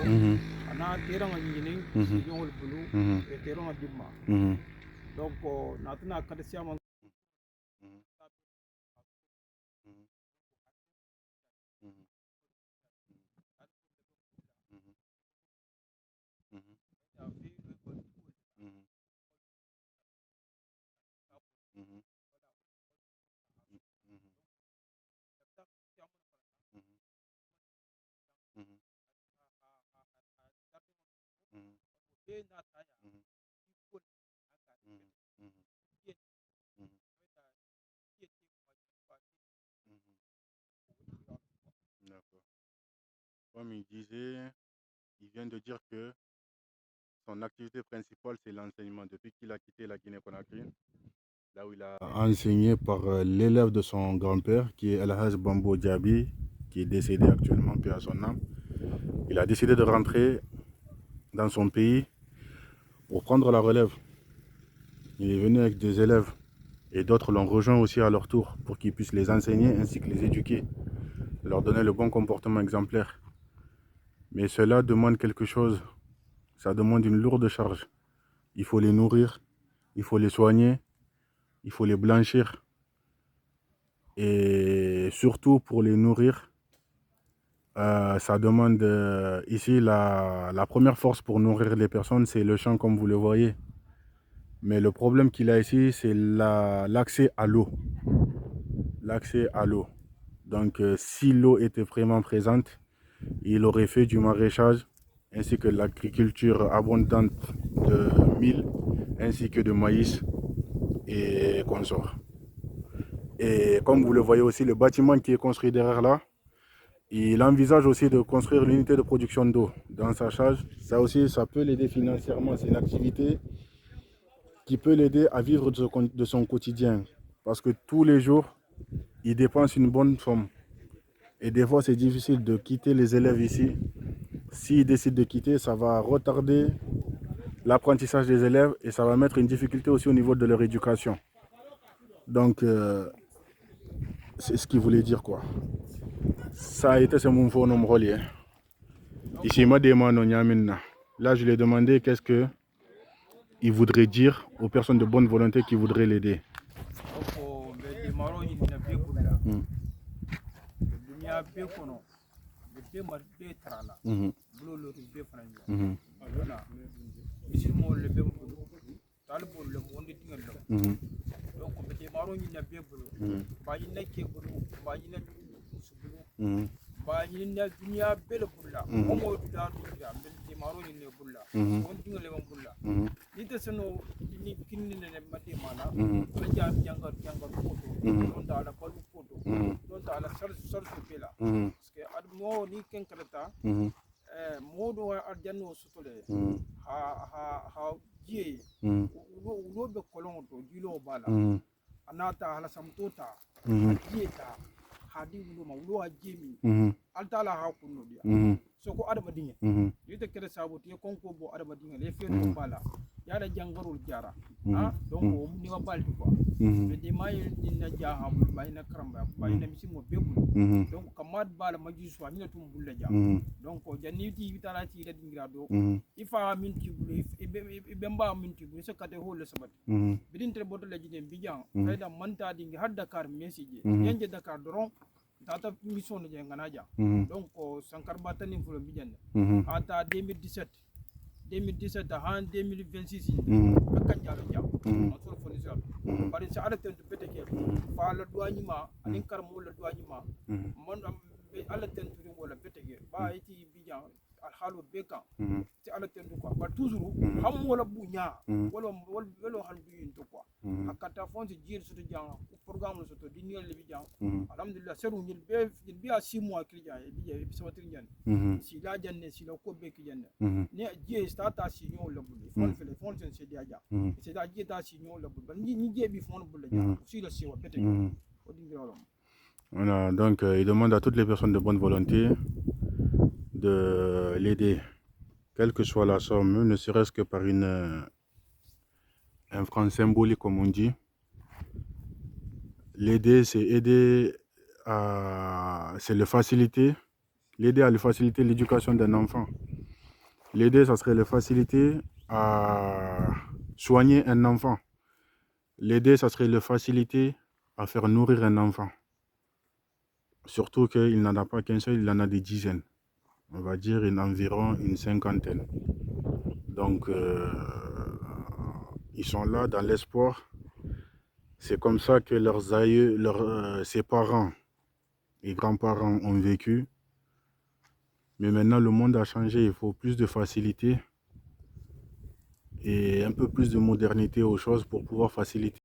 Mhm. Mhm. Mhm. Mhm. Mhm. Mhm. Mhm. Mhm. Mhm. Mhm. Mhm. Mhm. Mhm. Mhm. Mhm. Mhm. Mhm. Mhm. D'accord. Comme il disait, il vient de dire que son activité principale, c'est l'enseignement. Depuis qu'il a quitté la Guinée-Conakry, là où il a enseigné par l'élève de son grand-père, qui est El Hadj Bambo Diaby, qui est décédé actuellement, paix à son âme. Il a décidé de rentrer dans son pays pour prendre la relève. Il est venu avec des élèves et d'autres l'ont rejoint aussi à leur tour pour qu'ils puissent les enseigner ainsi que les éduquer, leur donner le bon comportement exemplaire. Mais cela demande quelque chose, ça demande une lourde charge. Il faut les nourrir, il faut les soigner, il faut les blanchir. Et surtout pour les nourrir, ça demande ici la première force pour nourrir les personnes, c'est le champ comme vous le voyez. Mais le problème qu'il a ici, c'est l'accès à l'eau. L'accès à l'eau. Donc si l'eau était vraiment présente, il aurait fait du maraîchage ainsi que l'agriculture abondante de mil, ainsi que de maïs et consorts. Et comme vous le voyez aussi, le bâtiment qui est construit derrière là, il envisage aussi de construire l'unité de production d'eau dans sa charge. Ça aussi, ça peut l'aider financièrement. C'est une activité qui peut l'aider à vivre de son quotidien. Parce que tous les jours, il dépense une bonne somme. Et des fois, c'est difficile de quitter les élèves ici. S'il décide de quitter, ça va retarder l'apprentissage des élèves et ça va mettre une difficulté aussi au niveau de leur éducation. Donc, c'est ce qu'il voulait dire, quoi. Ça a été ce mon faux nom relié. Ici, moi, là, je lui ai demandé qu'est-ce qu'il voudrait dire aux personnes de bonne volonté qui voudraient l'aider. Mm. Mhm. Mhm. Mhm. Mhm. Ata 2017 han 2026 akan jalo jam masul fonisar bari sa ala tentu peteke fa la duani ma anin karmo la duani ma mon ala tentu wala peteke ba iti bijan al halu beka ti ala tentu ko ba toujours ham wala bunya wala han biyin to ko akata fonti jir soto jang programme soto diniyal le bijan alhamdulillah seru nyil be a 6 mois kilja e bije e sabatir nyan si la janne si la ko be ki janne ne je stata si nyon la bul fon fele fon sen se dia ja c'est da je ta si nyon la bul ni je bi fon bul ja si le si wa pete ko dingira. Voilà, donc il demande à toutes les personnes de bonne volonté de l'aider, quelle que soit la somme, ne serait-ce que par un franc symbolique comme on dit. L'aider, c'est aider c'est le faciliter L'aider à lui faciliter l'éducation d'un enfant. L'aider, ça serait le faciliter à soigner un enfant. L'aider, ça serait le faciliter à faire nourrir un enfant. Surtout qu'il n'en a pas qu'un seul, il en a des dizaines. On va dire environ une cinquantaine. Donc, ils sont là dans l'espoir. C'est comme ça que leurs aïeux, ses parents et grands-parents ont vécu. Mais maintenant, le monde a changé. Il faut plus de facilité et un peu plus de modernité aux choses pour pouvoir faciliter.